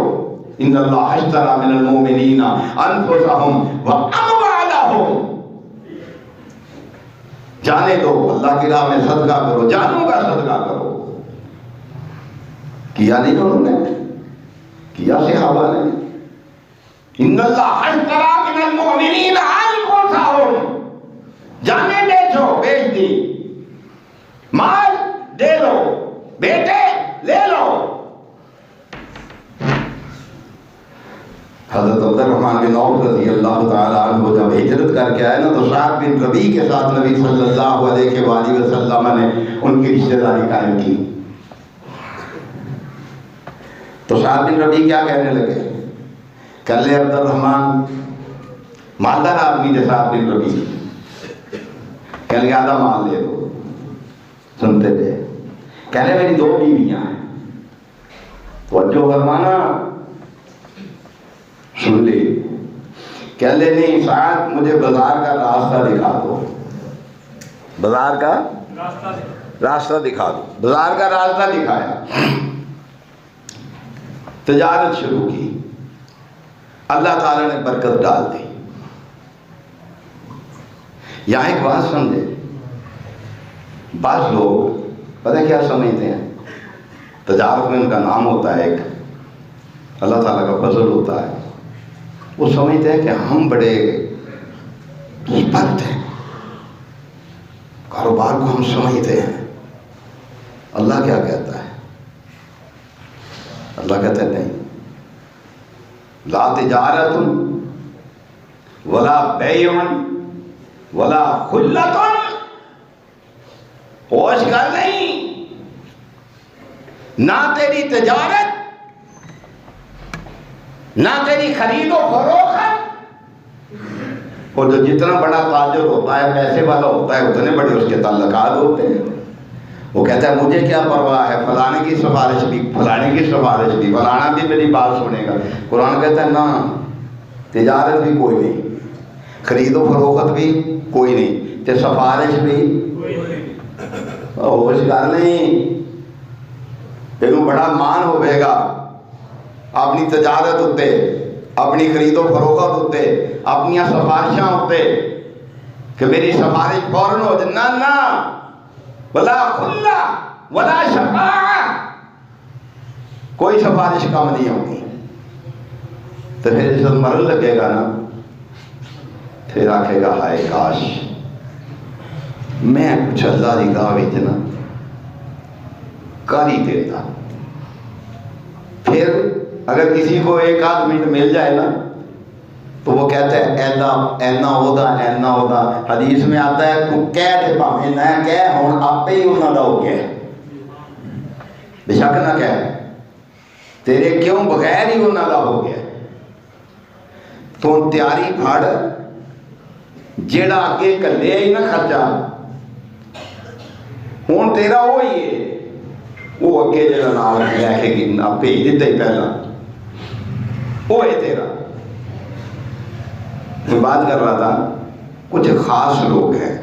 इन्नल्लाह अश्तरा मिनल मुमिनीना अनफुसहुम व अमवालहुम, जाने दो, अल्लाह की राह में सदका करो, जानों का सदका करो। किया नहीं उन्होंने, किया सहाबा ने। इन्नल्लाह अश्तरा मिनल मुमिनीना अनफुसहुम, जाने बेचो, बेच दी, माल दे लो, बेटे ले लो। हज़रत अब्दुर्रहमान बिन औफ रज़ी अल्लाह तआला अन्हु जब हिजरत करके आए ना, तो साद बिन रबी के साथ नबी सल्लल्लाहु अलैहि वसल्लम ने उनकी रिश्तेदारी कायम की। तो साद बिन रबी क्या कहने लगे? कह ले अब्दुर्रहमान, मालदार आदमी थे साद बिन रबी, कह ले आधा माल ले दो। सुनते थे, कहने मेरी दो बीवियां हैं, तवज्जो फरमाना, सुन ली। कह ले नहीं साथ मुझे बाजार का रास्ता दिखा दो, बाजार का रास्ता दिखा दो। बाजार का रास्ता दिखाया, तिजारत शुरू की, अल्लाह ताला ने बरकत डाल दी। यहाँ एक बात समझे, बास लोग पता क्या समझते हैं, तिजारत में उनका नाम होता है, एक अल्लाह ताला का फजल होता है। वो समझते हैं कि हम बड़े कीमत हैं, कारोबार को हम समझते हैं। अल्लाह क्या कहता है? अल्लाह कहता है नहीं, ला तिजारतुन वला बैउन वला खुल्लतुन, होश कर नहीं, ना तेरी तिजारत, ना तेरी खरीदो फरोख्त। और जो जितना बड़ा ताजर होता है, पैसे वाला होता है, उतने बड़े उसके ताल्लुकात होते हैं। वो कहता है मुझे क्या परवाह है, फलाने की सिफारिश भी, फलाने की सिफारिश भी, फलाना भी मेरी बात सुनेगा। कुरान कहता है ना, तिजारत भी कोई नहीं, खरीदो फरोख्त भी कोई नहीं, ते सिफारिश भी होश कर नहीं। तेनू बड़ा मान होगा अपनी तजारत उत्ते, अपनी खरीदो फरोख्त उत्ते, अपनी सिफारिशां उत्ते कि मेरी सिफारिश फौरन हो जाए। ना ना, वला खुल्ला वला शफाअ, कोई सिफारिश कम नहीं होगी। तो फिर जब मरन लगेगा ना, फिर आखेगा हाय काश मैं कुछ अल्लाह की राह विच ना कर ही देता। फिर अगर किसी को एक आध मिनट मिल जाए ना, तो वो कहता है ऐना ऐना ओदा ऐना ओदा। हदीस में आता है तू कह दे भावें ना कह, हुण आपे ही उन्हां दा हो गया, बेशक ना कह, तेरे क्यों बगैर ही उन्हां दा हो गया। तो तैयारी फड़, जेड़ा अगे कले ही ना खर्चा, हुण तेरा वो ही है, वो अगे जेड़ा नाल लैके भेज दिता ही पहला, वो है तेरा। मैं बात कर रहा था, कुछ खास लोग हैं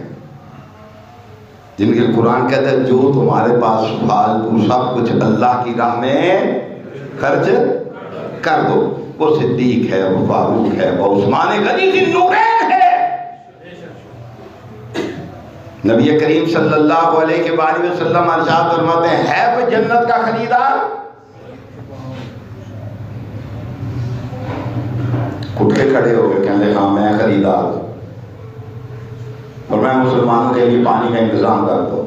जिनके कुरान कहता है जो तुम्हारे पास फालतू सब कुछ अल्लाह की राह में खर्च कर दो। वो सिद्दीक है, वो फारूक है, वो उस्मान गनी ज़िन्नूरैन है। नबी करीम सल्लल्लाहु अलैहि वसल्लम इरशाद फरमाते हैं, है कोई जन्नत का खरीदार? उठ के खड़े हो गए, कहते हाँ मैं खरीदार हूं और मैं मुसलमानों के लिए पानी का इंतजाम कर दो।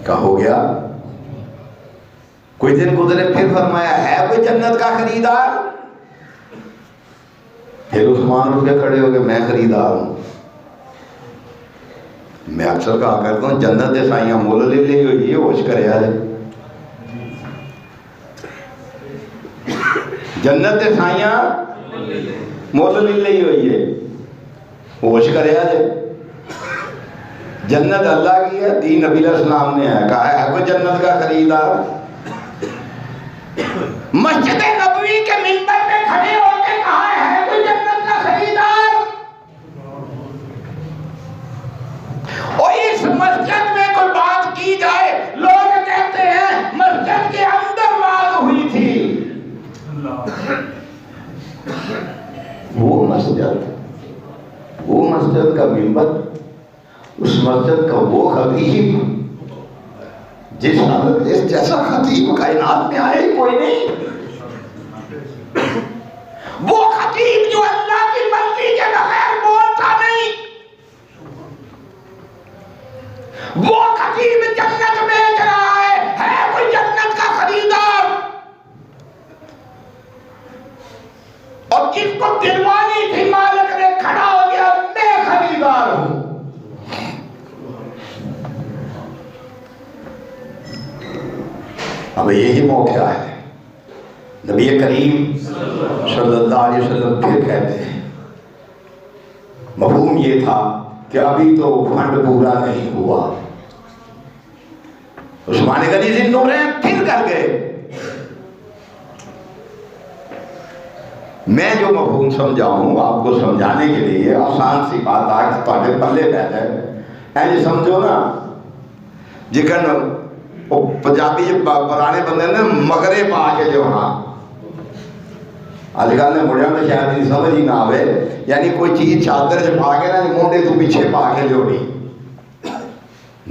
क्या हो गया? कुछ दिन गुजरे, फिर फरमाया है कोई जन्नत का खरीदार? फिर उस्मान उठ के खड़े हो गए, मैं खरीदार हूं। मैं अक्सर कहा करता हूं जन्नत के साइयां मुल ले ली हुई है, होश करे आज। जन्नत के साइयां मुल ले ली हुई है, होश करे आज। जन्नत अल्लाह की है, दीन नबी अलैहिस्सलाम ने है, कहा है कोई जन्नत का खरीदार? मस्जिद नबवी के मिंबर पे खड़े होकर कहा है कोई जन्नत का खरीदार? और इस मस्जिद में कोई बात की जाए, लोग कहते हैं मस्जिद के अंदर बात हुई थी। वो मस्जिद का मिंबर, उस मस्जिद का वो खतीब, जिस जैसा खतीब कायनात में आए कोई नहीं। वो खतीब जो अल्लाह की मर्जी के बगैर बोलता नहीं, वो खतीब जन्नत बेच रहा है कोई जन्नत का खरीदार? और जिसको दिलवानी थी मालिक ने, खड़ा हो गया मैं खरीदार हूं। अब यही मौका है। नबी करीम सल्लल्लाहु अलैहि वसल्लम फिर कहते हैं, मफहूम ये था कि अभी तो फंड पूरा नहीं हुआ। उस्मान गनी ज़िन्नूरैन फिर कर गए। मैं जो मफहूम समझाऊं आपको समझाने के लिए, आसान सी बात आज तुम्हारे पल्ले पै जाए। ऐसे समझो ना, जिकन वो पंजाबी पुराने बंदे ने मगरे पा के जो, हाँ अजकल ने मुड़िया में शायद समझ ही ना आवे, यानी कोई चीज चादर च पा के ना मुंडे तो पीछे पा के जोड़ी।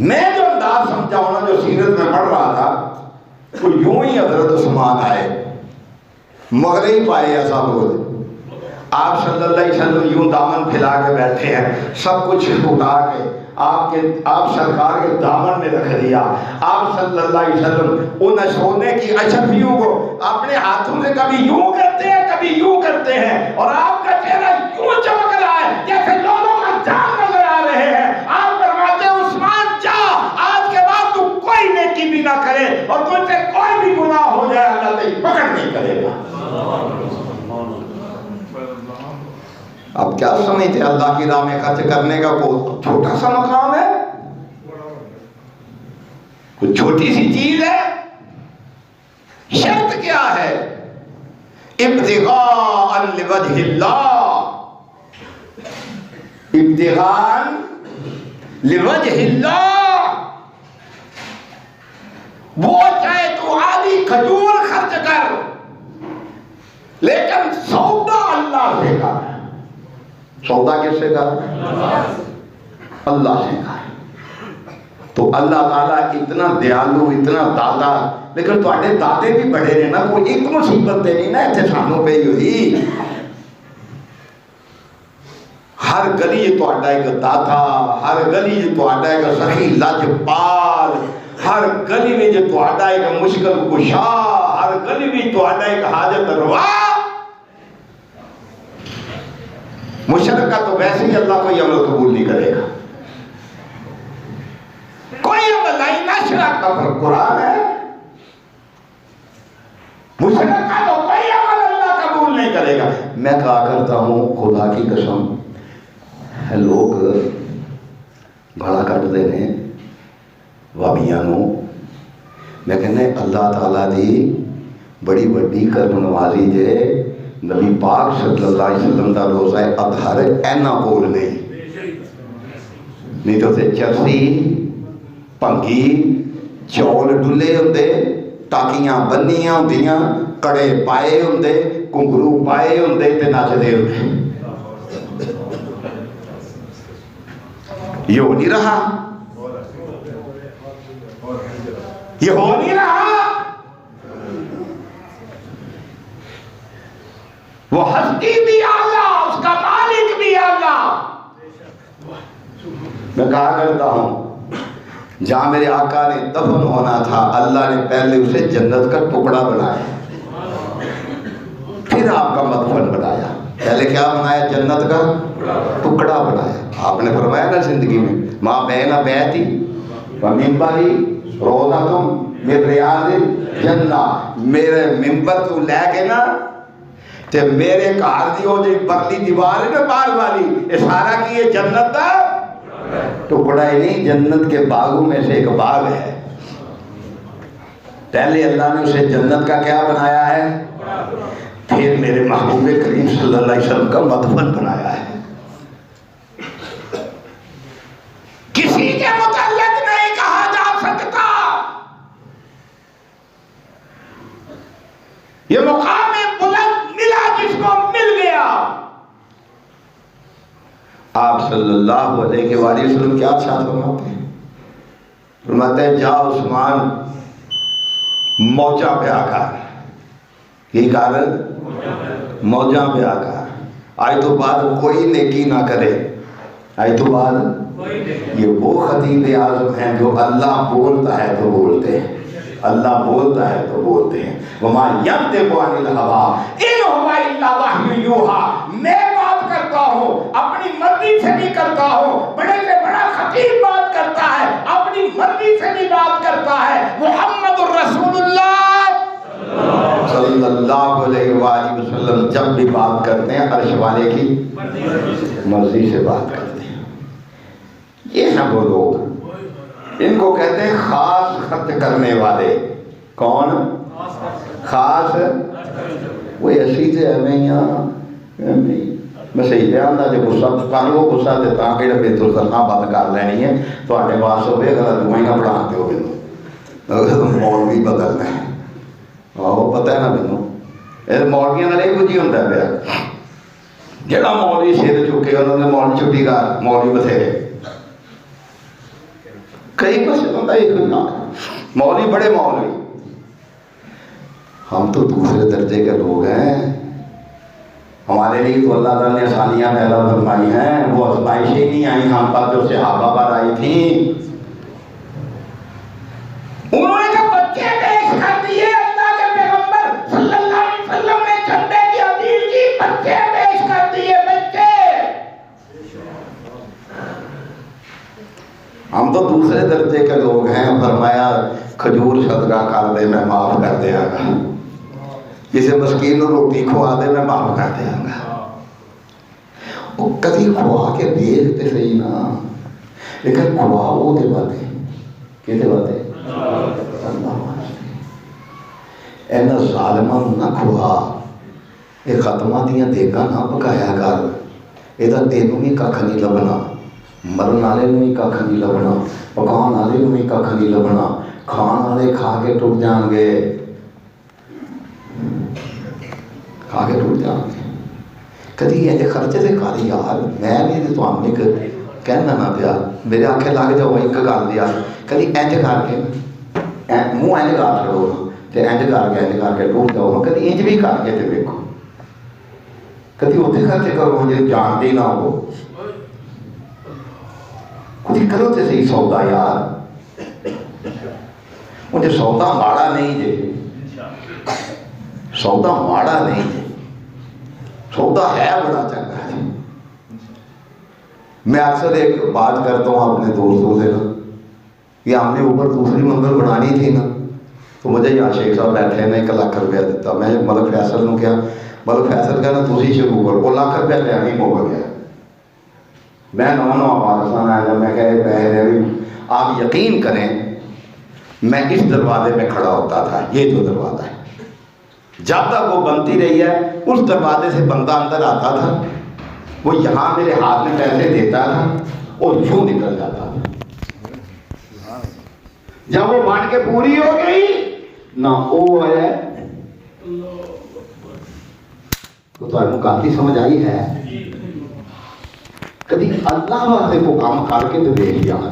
मैं जो अंदाज समझाऊं ना, जो सीरत में पढ़ रहा था, तो यूं ही हजरत उस्मान आए, मगरे ही पाए ऐसा बोल। आप सल्लल्लाहु अलैहि वसल्लम यूं दामन फैला के बैठे हैं, सब कुछ उठा के आप सरकार के दामन में रख दिया। आप सल्लल्लाहु अलैहि वसल्लम उन सोने की अशरफियों को अपने हाथों से कभी यूं करते हैं, कभी यूं करते हैं, और आपका चेहरा यूं चमक रहा है जैसे लोगों का जान नजर आ रहे हैं। आप फरमाते हैं उस्मान जा, आज के बाद तू कोई नेकी भी ना करे, और तुझसे कोई भी गुनाह हो जाए अल्लाह तेरी पकड़ नहीं करेगा। अब क्या समझते अल्लाह की राह में खर्च करने का कोई छोटा सा मकाम है? कुछ छोटी सी चीज है? शर्त क्या है? इब्तिगाअन लिवजहिल्लाह, इब्तिगाअन लिवजहिल्लाह। वो चाहे तो आधी खजूर खर्च कर, लेकिन सौदा अल्लाह से कर। सौदा किससे कर? अल्लाह से कर। तो अल्लाह ताला इतना दयालु, इतना दाता, लेकिन तुहाडे दाते भी बड़े ने ना, कोई एक मुसीबत ते नहीं ना इत्थे सानू पई हुई। हर गली तुहाडा एक दाता, हर गली तुहाडा एक सखी लजपाल, हर गली में तुहाडा एक मुश्किल कुशा, हर गली में तुहाडा एक हाजत रवा। मुशरक का तो वैसे ही अल्लाह कोई अमल कबूल नहीं करेगा, कोई अमल नहीं। नशरत का कुरान है, मुशरक का तो कोई अमल अल्लाह कबूल नहीं करेगा। मैं कहा करता हूँ खुदा की कसम, लोग गाला कटते हैं वाबियां नूं, मैं कहना अल्लाह ताला दी बड़ी वड्डी करम नवाजी जे नबी पाक सल्लल्लाहु अलैहि वसल्लम का रोज़ा अतहर ऐना कोल नहीं तो चरसी भंगी चौल डुले होंदे, टाकियां बन्नियां होंदियां, कड़े पाए होंदे, घुंघरू पाए होंदे ते नचदे होंदे। ये हो नहीं रहा, ये हो नहीं रहा। वो हस्ती भी आला, उसका मालिक भी आला। मैं कहा करता हूं जहां मेरे आका ने दफन होना था, अल्लाह ने पहले उसे जन्नत का टुकड़ा बनाया, फिर आपका मदफन बनाया। पहले क्या बनाया? जन्नत का टुकड़ा बनाया। आपने फरमाया ना जिंदगी में माँ बहना बैठी मिम्बरी रोजा तुम मेरे रियाज जन्ना, मेरे मिम्बर तू लैके ना ते मेरे घर दी वो जी परली दीवार है ना बाहर वाली, ये सारा की ये जन्नत का टुकड़ा ही नहीं, जन्नत के बागों में से एक बाग है। पहले अल्लाह ने उसे जन्नत का क्या बनाया है, फिर मेरे महबूब करीम सल्लल्लाहु अलैहि वसल्लम का मदफन बनाया है। किसी के मुतल्लिक नहीं कहा जा सकता। ये मुकाम बुलंद मिला जिसको मिल गया। आप सल्लल्लाहु अलैहि वसल्लम क्या अच्छा फरमाते हैं? फरमाते हैं जा उस्मान मौजा पे आकर, ये कारण मौजा पे आकर, आज तो बाद कोई नेकी ना करे, आज तो बाद ये वो खतीब आज़म हैं जो अल्लाह बोलता है तो बोलते हैं, अल्लाह बोलता है तो बोलते हैं। वमा यंतिकु अनिल हवा इन हुवा इल्ला वह्युन यूहा। मैं बात करता हूँ अपनी मर्जी से नहीं करता हूँ, बड़े से बड़ा खतीब बात करता है अपनी मर्जी से नहीं बात करता है। मुहम्मदुर रसूलुल्लाह सल्लल्लाहु अलैहि वसल्लम जब भी बात करते हैं अर्श वाले की मर्जी से बात करते हैं। ये हैं वो लोग, इनको कहते हैं खास खर्च करने वाले। कौन खास? वो ऐसी थे मैं सही बयान जो गुस्सा कर लो, गुस्सा तो कि बेतुल करना बंद कर लैनी है थोड़े पास हो गलत दुआई ना बढ़ा दो मैनू, मौलवी बदलना है। आहो पता है ना मैनू, मौलवियों का कुछ ही होंगे पाया, जोड़ा मौलवी सिर चुके उन्होंने मौलवी छुट्टी कर, मौलवी बथेरे कई कुछ होता एक मौलवी, बड़े मौलवी। हम तो दूसरे दर्जे के लोग हैं, हमारे लिए तो अल्लाह ताला ने आसानियां पैदा फरमाई हैं, वो आजमाइशें नहीं आई हम पर जो सहाबा पर आई थी। उन्होंने तो बच्चे पेश कर दिए, अल्लाह के पैगंबर सल्लल्लाहु अलैहि वसल्लम ने झंडे की अपील की, बच्चे पेश कर दिए, बच्चे। हम तो दूसरे दर्जे के लोग हैं। फरमाया खजूर सदका कर दे मैं माफ कर देंगा, किसी मस्कीन को रोटी खुआ दे मैं माफ कर देंगा। वो कभी खुआ के देख तो सही ना, लेकिन खुआ वो दे बाते कि बाते इन्होंने जालिमां ना खुआ, ये खत्मा दियां देगा ना पकाया कर, यदा तेनों भी कख नहीं लभना, मरन वाले भी कख नहीं लभना, पकाने वाले भी कख नहीं लभना, खाण वाले खा के टुट जाएंगे, खा के टुट जाएंगे। कभी ये खर्चे से कर यार, मैं भी तो एक कहना ना पिया मेरे आखे लग जाओ एक गल यार कभी इंज करके मूँह इंज कर छड़ो तो इंज करके टूट जाओ कभी इंज भी करके तो देखो कभी उत्थे खर्च करो जो जानते ना हो कुछ करो तो सही सौदा यार मुझे सौदा माड़ा नहीं जे सौदा माड़ा नहीं जे सौदा है बड़ा चंगा जी। मैं अक्सर एक बात करता हूँ अपने दोस्तों से ना कि हमने ऊपर दूसरी मंजिल बनानी थी ना तो मुझे यहाँ शेख साहब बैठे ने 1 लाख रुपया दिता मैं मलिक फैसल को क्या मलिक फैसल कहना तुम शुरू करो वो लाख रुपया लिया नहीं मुक गया मैं नवा पाकिस्तान आया मैं कह पैसे भी आप यकीन करें मैं इस दरवाजे में खड़ा होता था ये जो दरवाज़ा है जब तक वो बनती रही है उस दरवाजे से बंदा अंदर आता था वो यहाँ मेरे हाथ में पैसे देता था और यूं निकल जाता था। जब वो बन के पूरी हो गई ना वो है तो तुहानू गल समझ आई है कभी अल्लाह वास्ते को काम करके तो देख जाना।